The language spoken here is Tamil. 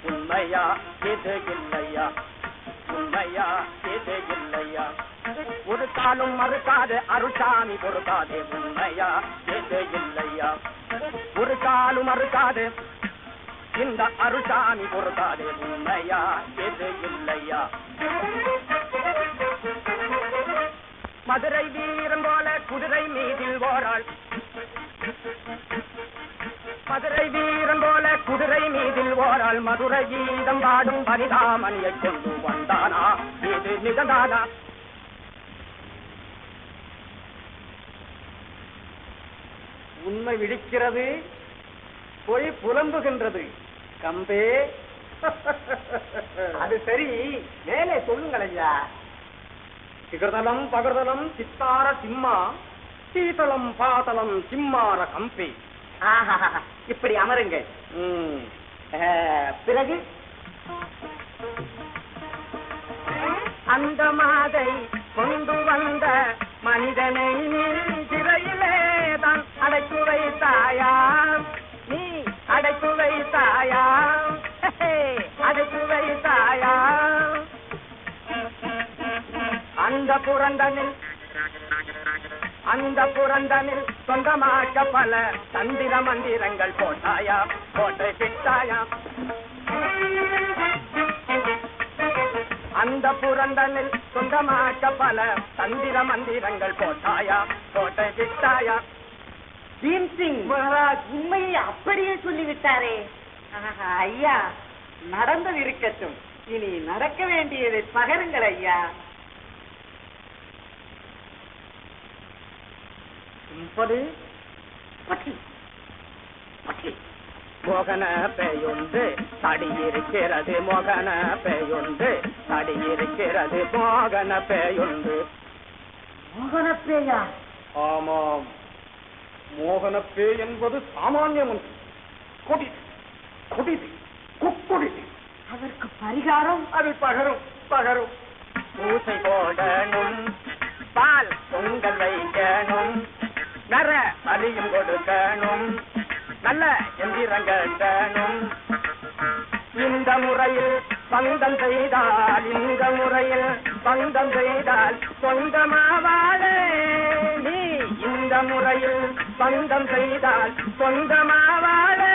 உண்மையா இது இல்லையா, உண்மையா இது இல்லையா, ஒரு காலம் மறுக்காது அருள்சாமி பொறுக்காதே. உண்மையா இது இல்லையா, ஒரு காலம் மறுக்காது இந்த அருள்சாமி பொறுக்காதே. உண்மையா இது இல்லையா, மதுரை வீரன் போல குதிரை மீதில் ஓராள், மதுரை வீரன் போல குதிரை மீதில் ஓராள், மதுரை கீதம் பாடும் வனிதாமணியை கொண்டு வந்தானா, இது நிகழ்ந்தானா? உண்மை விழிக்கிறது, பொய் புலம்புகின்றது. கம்பே அது சரி, மேலே சொல்லுங்கள் ஐயா. சிகர்தலம் பகர்தலம் சித்தார சிம்மா, சீதளம் பாதளம் சிம்மார கம்பே. இப்படி அமருங்க. பிறகு அந்த மாதை கொண்டு வந்த மனிதனை சிறையிலே தான் அடைத்து வைத்தாயா, நீ அடைத்து வைத்தாயா, அடைத்து வைத்தாயா. அந்த புரந்தனில் சொந்தமாக்க பல தந்திர மந்திரங்கள் போட்டாயா, போட்டு விட்டாயா. அந்த புரந்தனில் சொந்தமாக்க பல தந்திர மந்திரங்கள் போட்டாயா, போட்டு விட்டாயா. பீம்சிங் மகாராஜ் உண்மையை அப்படியே சொல்லிவிட்டாரே. ஐயா, நடந்தது இருக்கட்டும், இனி நடக்க வேண்டியதை பகருங்கள் ஐயா. மோகன பெயுண்டு தடியிருக்கிறது, மோகன பெயுண்டு தடியிருக்கிறது, மோகன பெயுண்டு. மோகன பேயா? ஆமாம், மோகன பே என்பது சாமானியம் ஒன்று. கொடிது கொடிது குக்கொடிது. அதற்கு பரிகாரம் அது பகரும் பகரும். பூசை போடணும், பால் பொங்கல் வைக்கணும், நர பலியும் கொடுக்கணும், நல்ல எந்திரங்கட்டணும். இந்த முறையில் பந்தம் செய்தால், இந்த முறையில் பந்தம் செய்தால் சொந்தமாவாளே நீ, இந்த முறையில் பந்தம் செய்தால் சொந்தமாவாளே.